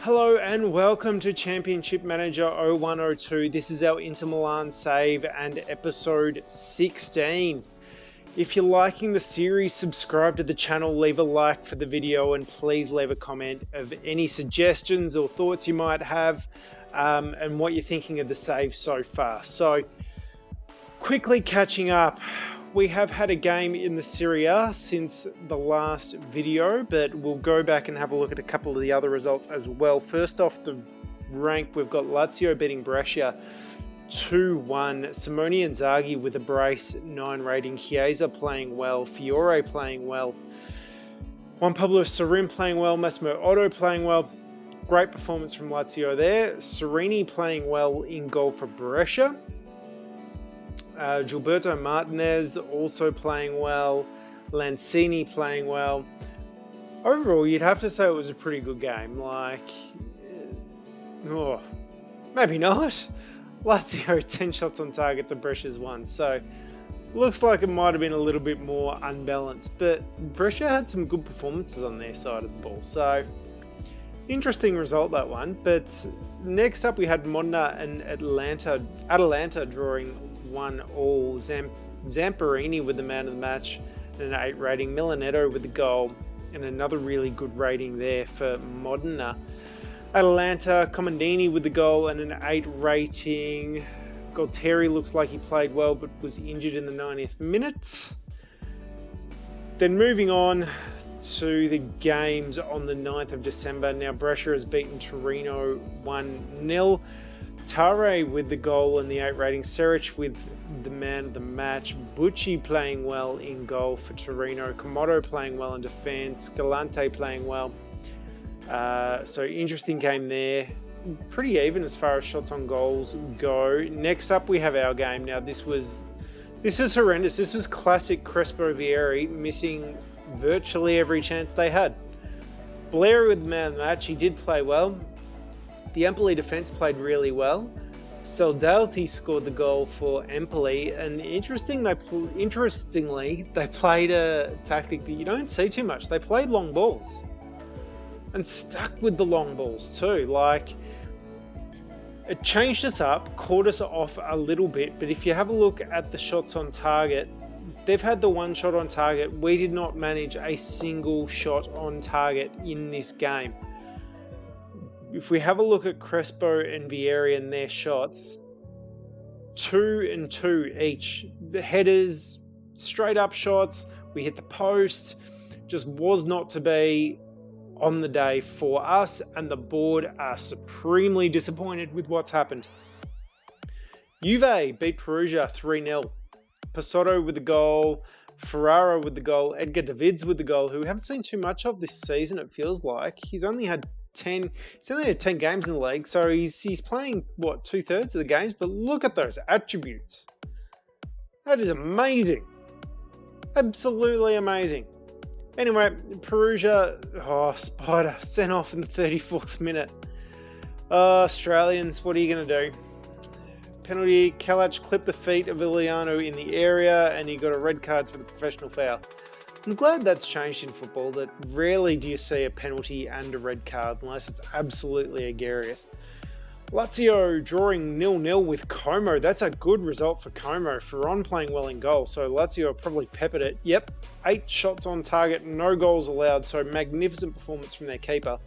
Hello and welcome to Championship Manager 0102. This is our Inter Milan save and episode 16. If you're liking the series, subscribe to the channel, leave a like for the video, and please leave a comment of any suggestions or thoughts you might have and what you're thinking of the save so far. So, quickly catching up. We have had a game in the Serie A since the last video, but we'll go back and have a look at a couple of the other results as well. First off the rank, we've got Lazio beating Brescia 2-1. Simone Inzaghi with a brace, 9 rating. Chiesa playing well. Fiore playing well. Juan Pablo Sorin playing well. Massimo Otto playing well. Great performance from Lazio there. Serini playing well in goal for Brescia. Gilberto Martinez also playing well. Lanzini playing well. Overall, you'd have to say it was a pretty good game. Maybe not. Lazio 10 shots on target to Brescia's 1. So, looks like it might have been a little bit more unbalanced. But Brescia had some good performances on their side of the ball. So, interesting result, that one. But next up, we had Modena and Atalanta drawing 1-1. Zamparini with the man of the match and an 8 rating. Milanetto with the goal and another really good rating there for Modena. Atalanta, Comandini with the goal and an 8 rating. Gualtieri looks like he played well but was injured in the 90th minute. Then moving on to the games on the 9th of December. Now Brescia has beaten Torino 1-0. Tare with the goal and the 8 rating. Seric with the man of the match. Bucci playing well in goal for Torino. Komodo playing well in defence. Galante playing well. So interesting game there. Pretty even as far as shots on goals go. Next up we have our game. Now this is horrendous. This was classic Crespo Vieri missing virtually every chance they had. Blair with the man of the match. He did play well. The Empoli defence played really well. Soldati scored the goal for Empoli, and interestingly, they played a tactic that you don't see too much. They played long balls and stuck with the long balls too. It changed us up, caught us off a little bit, but if you have a look at the shots on target, they've had the 1 shot on target. We did not manage a single shot on target in this game. If we have a look at Crespo and Vieri and their shots, 2 and 2 each. The headers, straight up shots, we hit the post, just was not to be on the day for us, and the board are supremely disappointed with what's happened. Juve beat Perugia 3-0. Pasotto with the goal, Ferrara with the goal, Edgar Davids with the goal, who we haven't seen too much of this season, it feels like. He's only had 10 games in the league, so he's playing, 2/3 of the games, but look at those attributes. That is amazing. Absolutely amazing. Anyway, Perugia, Spider, sent off in the 34th minute. Australians, what are you going to do? Penalty, Kalach clipped the feet of Iliano in the area, and he got a red card for the professional foul. I'm glad that's changed in football, that rarely do you see a penalty and a red card unless it's absolutely egregious. Lazio drawing 0-0 with Como. That's a good result for Como. Ferron playing well in goal, so Lazio probably peppered it. Yep, 8 shots on target, no goals allowed, so magnificent performance from their keeper.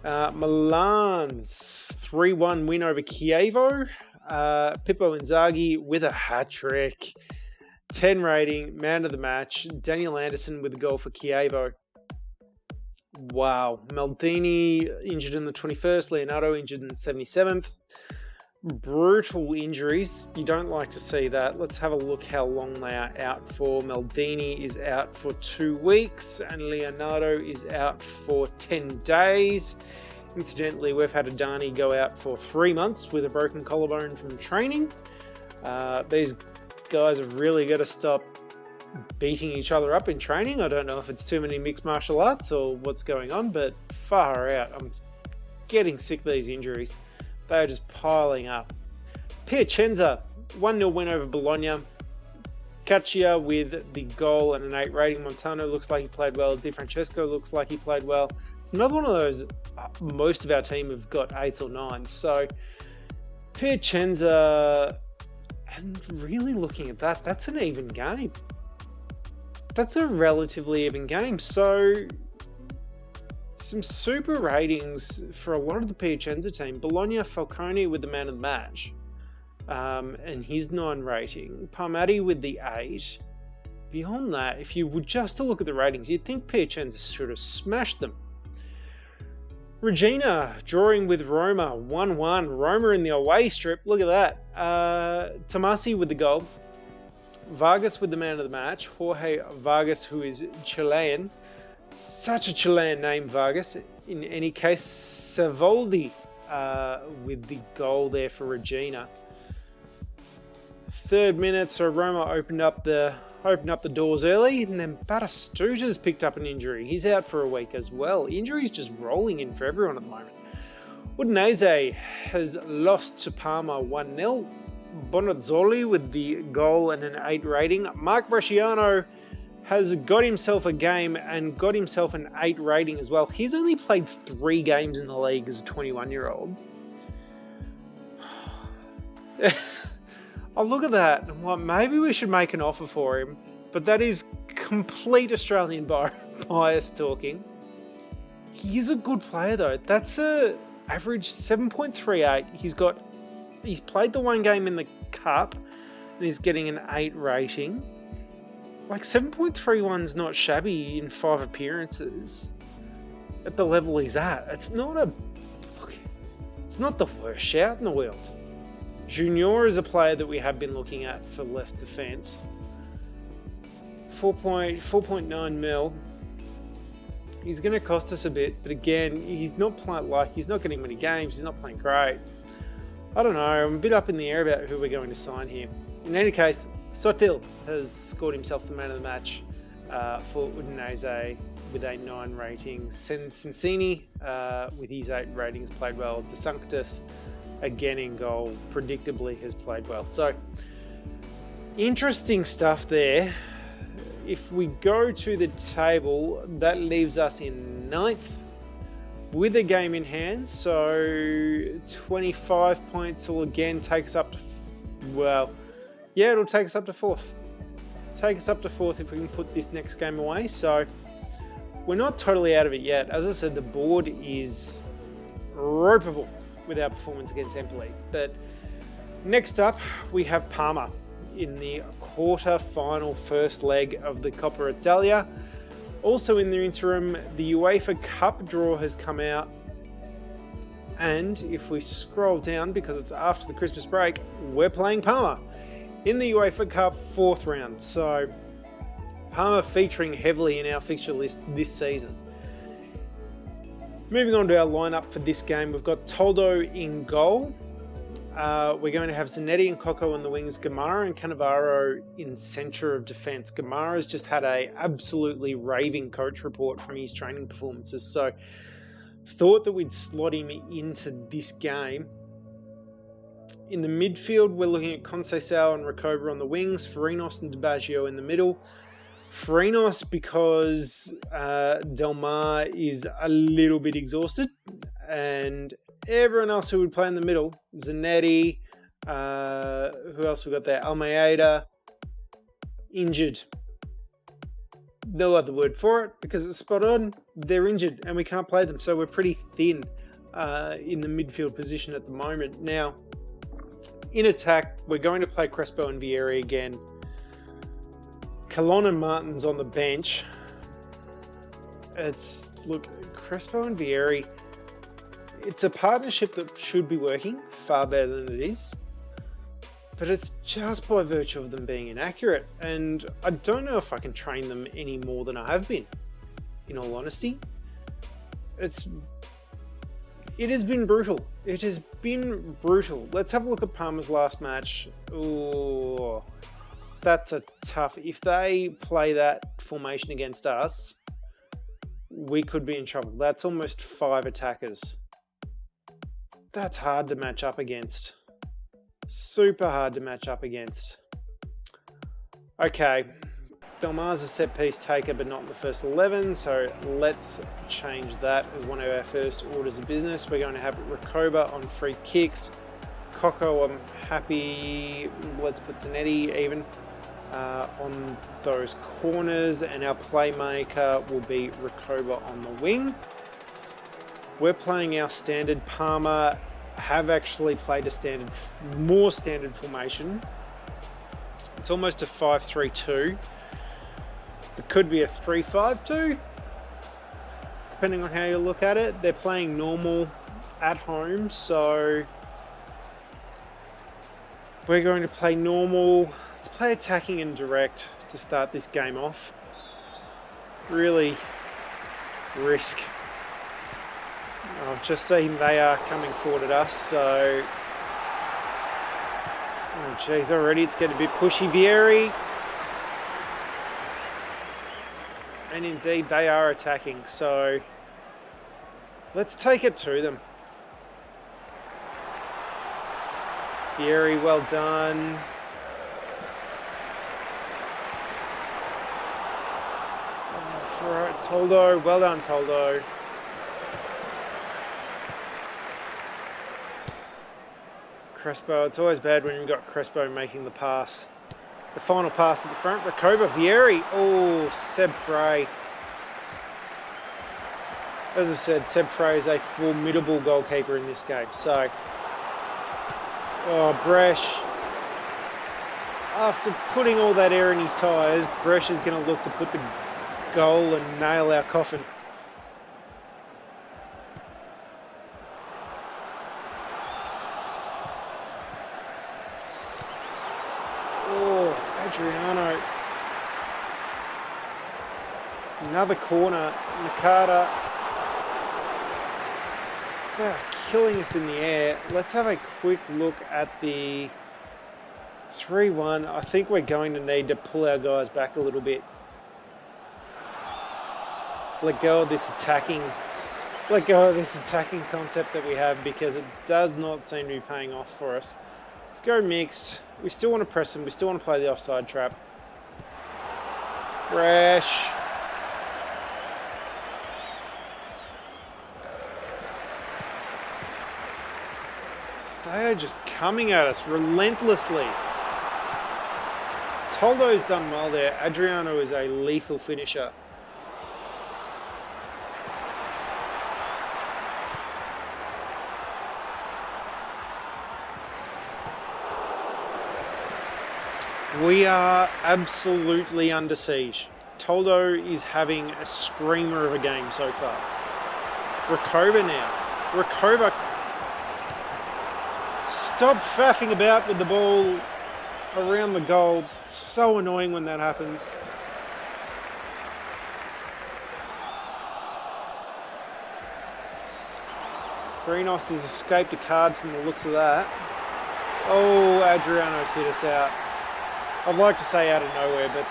Milan's 3-1 win over Chievo. Pippo Inzaghi with a hat-trick. 10 rating, man of the match. Daniel Anderson with the goal for Chievo. Wow. Maldini injured in the 21st. Leonardo injured in the 77th. Brutal injuries. You don't like to see that. Let's have a look how long they are out for. Maldini is out for 2 weeks and Leonardo is out for 10 days. Incidentally, we've had Adani go out for 3 months with a broken collarbone from training. These guys have really got to stop beating each other up in training. I don't know if it's too many mixed martial arts or what's going on, but far out. I'm getting sick of these injuries. They are just piling up. Piacenza, 1-0 win over Bologna. Caccia with the goal and an 8 rating. Montano looks like he played well. Di Francesco looks like he played well. It's another one of those, most of our team have got 8s or 9s. So Piacenza, and really looking at that, that's an even game. That's a relatively even game. So some super ratings for a lot of the Piacenza team. Bologna, Falcone with the man of the match. And his 9 rating. Parmati with the 8. Beyond that, if you were just to look at the ratings, you'd think Piacenza should have smashed them. Regina drawing with Roma, 1-1. Roma in the away strip. Look at that. Tomasi with the goal. Vargas with the man of the match. Jorge Vargas, who is Chilean. Such a Chilean name, Vargas. In any case, Savoldi with the goal there for Regina. 3rd minute, so Roma opened up the doors early, and then Batistuta's picked up an injury. He's out for a week as well. Injuries just rolling in for everyone at the moment. Udinese has lost to Parma 1-0. Bonazzoli with the goal and an 8 rating. Mark Bresciano has got himself a game and got himself an 8 rating as well. He's only played 3 games in the league as a 21-year-old. I look at that and I'm like, maybe we should make an offer for him, but that is complete Australian bias talking. He is a good player though. That's a average 7.38. He's played the 1 game in the cup and he's getting an 8 rating. Like 7.31's not shabby in 5 appearances at the level he's at. It's not the worst shout in the world. Junior is a player that we have been looking at for left defence. 4.9 mil. He's going to cost us a bit, but again, he's not getting many games. He's not playing great. I don't know. I'm a bit up in the air about who we're going to sign here. In any case, Sotil has scored himself the man of the match for Udinese with a 9 rating. Sensini with his 8 ratings played well. De Sanctis again in goal, predictably has played well. So interesting stuff there. If we go to the table, that leaves us in 9th with a game in hand. So 25 points will again take us up to, it'll take us up to 4th. Take us up to 4th if we can put this next game away. So we're not totally out of it yet. As I said, the board is ropeable with our performance against Empoli. But next up, we have Parma in the quarter-final first leg of the Coppa Italia. Also in the interim, the UEFA Cup draw has come out. And if we scroll down, because it's after the Christmas break, we're playing Parma in the UEFA Cup 4th round. So Parma featuring heavily in our fixture list this season. Moving on to our lineup for this game, we've got Toldo in goal. We're going to have Zanetti and Coco on the wings, Gamara and Cannavaro in centre of defence. Gamara's just had a absolutely raving coach report from his training performances, so thought that we'd slot him into this game. In the midfield, we're looking at Conceição and Recoba on the wings, Farinos and DiBaggio in the middle. Farinos because Del Mar is a little bit exhausted, and everyone else who would play in the middle, Zanetti, who else we got there? Almeida, injured. No other word for it because it's spot on. They're injured and we can't play them, so we're pretty thin in the midfield position at the moment. Now, in attack, we're going to play Crespo and Vieri again. Colon and Martin's on the bench. Look, Crespo and Vieri, it's a partnership that should be working far better than it is, but it's just by virtue of them being inaccurate, and I don't know if I can train them any more than I have been, in all honesty. It has been brutal. It has been brutal. Let's have a look at Parma's last match. Ooh, that's a tough... If they play that formation against us, we could be in trouble. That's almost 5 attackers. That's hard to match up against. Super hard to match up against. Okay, Delmar's a set piece taker, but not in the first 11, so let's change that as one of our first orders of business. We're going to have Recoba on free kicks. Coco, I'm happy. Let's put Zanetti even on those corners, and our playmaker will be Recoba on the wing. We're playing our standard. Parma have actually played a more standard formation. It's almost a 5-3-2. It could be a 3-5-2, depending on how you look at it. They're playing normal at home, so we're going to play normal. Let's play attacking and direct to start this game off. Really risk. I've just seen they are coming forward at us, so... Oh geez, already it's getting a bit pushy. Vieri. And indeed they are attacking, so let's take it to them. Vieri, well done. For Toldo, well done Toldo. Crespo, it's always bad when you've got Crespo making the pass. The final pass at the front, Recoba, Vieri. Oh, Seb Frey. As I said, Seb Frey is a formidable goalkeeper in this game. So, oh, Bresch. After putting all that air in his tyres, Bresch is going to look to put the goal and nail our coffin. Adriano. Another corner. Nakata. They're killing us in the air. Let's have a quick look at the 3-1. I think we're going to need to pull our guys back a little bit. Let go of this attacking concept that we have, because it does not seem to be paying off for us. Let's go mixed. We still want to press them. We still want to play the offside trap. Fresh. They are just coming at us relentlessly. Toldo's done well there. Adriano is a lethal finisher. We are absolutely under siege. Toldo is having a screamer of a game so far. Recoba now. Recoba. Stop faffing about with the ball around the goal. It's so annoying when that happens. Frenos has escaped a card from the looks of that. Oh, Adriano's hit us out. I'd like to say out of nowhere, but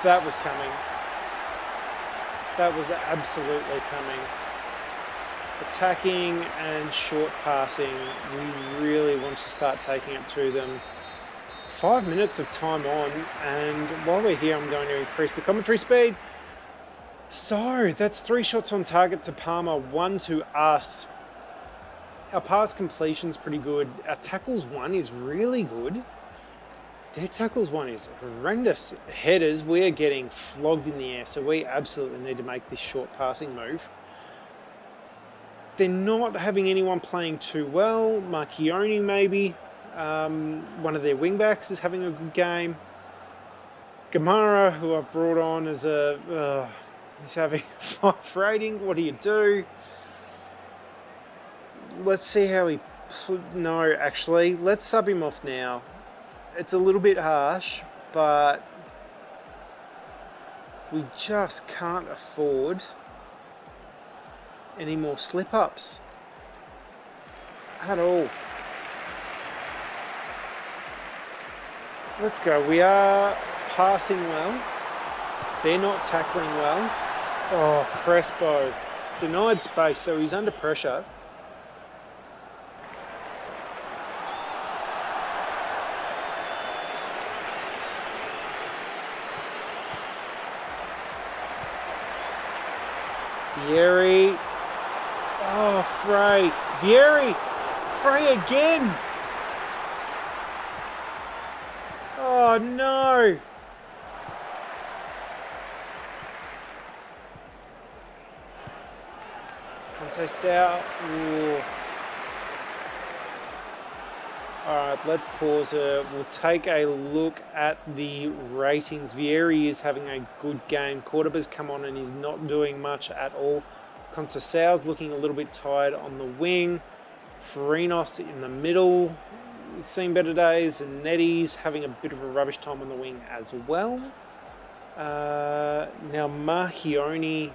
that was coming. That was absolutely coming. Attacking and short passing. We really want to start taking it to them. 5 minutes of time on, and while we're here, I'm going to increase the commentary speed. So, that's 3 shots on target to Parma, 1 to us. Our pass completion's pretty good. Our tackles 1 is really good. Their tackles 1 is horrendous. Headers, we are getting flogged in the air, so we absolutely need to make this short passing move. They're not having anyone playing too well. Marchioni maybe. One of their wingbacks is having a good game. Gamara, who I've brought on as a... he's having a 5 rating. What do you do? Let's see how he... No, actually, let's sub him off now. It's a little bit harsh, but we just can't afford any more slip-ups at all. Let's go. We are passing well. They're not tackling well. Oh, Crespo. Denied space, so he's under pressure. Vieri. Oh, Frey. Vieri. Frey again. Oh, no. Conceição. Alright, let's pause her. We'll take a look at the ratings. Vieri is having a good game. Cordoba's come on and he's not doing much at all. Conceição's looking a little bit tired on the wing. Farinos in the middle, seen better days. And Netti's having a bit of a rubbish time on the wing as well. Now Marchioni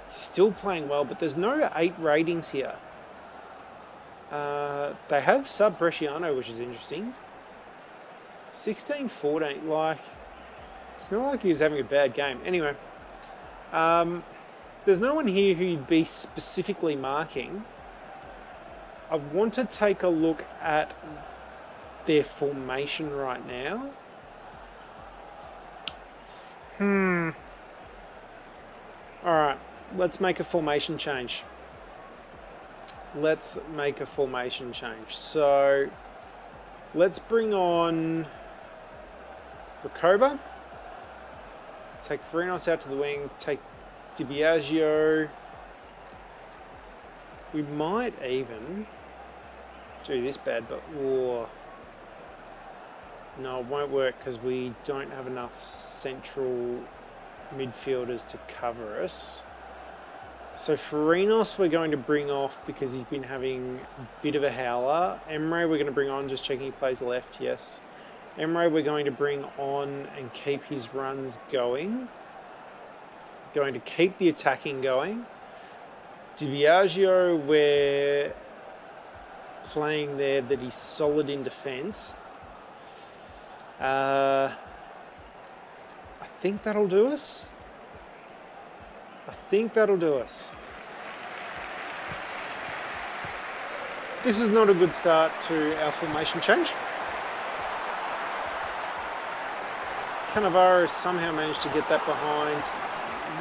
still playing well, but there's no 8 ratings here. They have sub Bresciano, which is interesting. 16-14, like, it's not like he was having a bad game. Anyway, there's no one here who you'd be specifically marking. I want to take a look at their formation right now. Alright, let's make a formation change. Let's make a formation change. So let's bring on Recoba. Take Farinos out to the wing. Take Di Biagio. We might even do this bad, but no, it won't work because we don't have enough central midfielders to cover us. So Farinos we're going to bring off because he's been having a bit of a howler. Emre we're going to bring on, just checking he plays left, yes. Emre we're going to bring on and keep his runs going. Going to keep the attacking going. Di Biagio we're playing there that he's solid in defence. I think that'll do us. This is not a good start to our formation change. Cannavaro somehow managed to get that behind.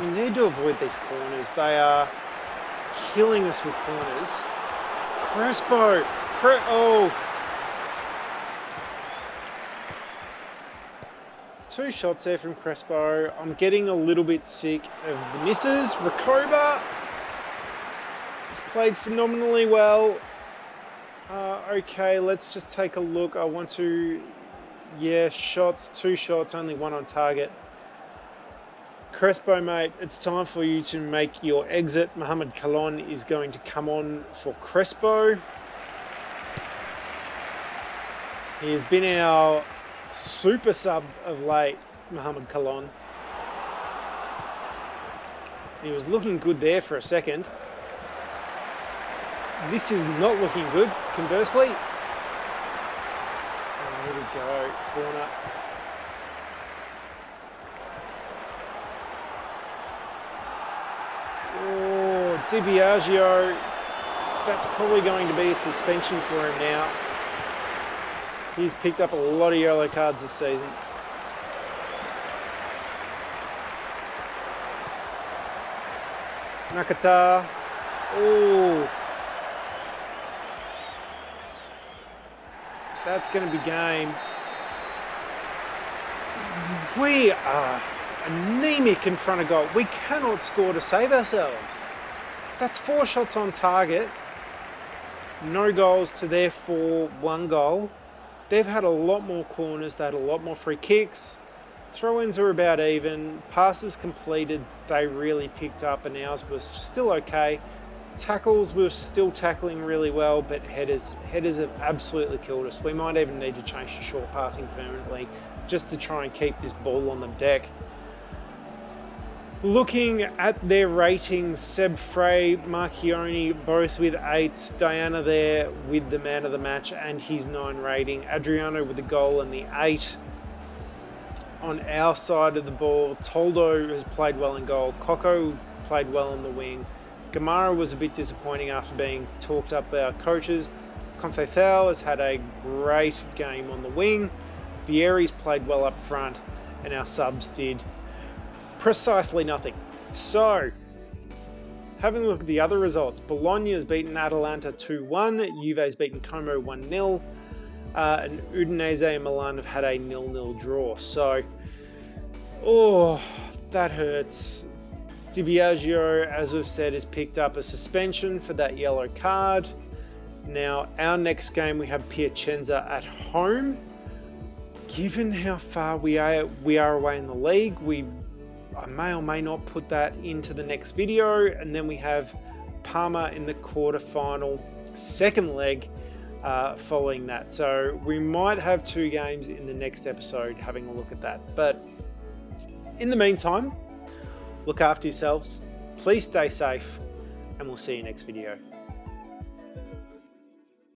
We need to avoid these corners. They are killing us with corners. Crespo! Oh! 2 shots there from Crespo. I'm getting a little bit sick of the misses. Recoba has played phenomenally well. Okay, let's just take a look. I want to... Yeah, shots, 2 shots, only 1 on target. Crespo, mate, it's time for you to make your exit. Mohamed Kalon is going to come on for Crespo. He has been our super sub of late, Mohamed Kalon. He was looking good there for a second. This is not looking good, conversely. Oh, here we go, corner. Oh, Di Biagio. That's probably going to be a suspension for him now. He's picked up a lot of yellow cards this season. Nakata. Oh. That's going to be game. We are anemic in front of goal. We cannot score to save ourselves. That's 4 shots on target. No goals to therefore 1 goal. They've had a lot more corners. They had a lot more free kicks. Throw-ins are about even. Passes completed, they really picked up, and ours was still okay. Tackles, we were still tackling really well, but headers have absolutely killed us. We might even need to change to short passing permanently just to try and keep this ball on the deck. Looking at their ratings, Seb Frey, Marchioni, both with 8s. Diana there with the man of the match and his 9 rating. Adriano with the goal and the 8. On our side of the ball, Toldo has played well in goal. Coco played well on the wing. Gamara was a bit disappointing after being talked up by our coaches. Conceição has had a great game on the wing. Vieri's played well up front, and our subs did precisely nothing. So, Having a look at the other results, Bologna has beaten Atalanta 2-1, Juve has beaten Como 1-0, and Udinese and Milan have had a 0-0 draw. So, oh, that hurts. Di Biagio, as we've said, has picked up a suspension for that yellow card. Now, our next game, we have Piacenza at home. Given how far we are away in the league, I may or may not put that into the next video. And then we have Parma in the quarterfinal, second leg, following that. So we might have 2 games in the next episode having a look at that. But in the meantime, look after yourselves, please stay safe, and we'll see you next video.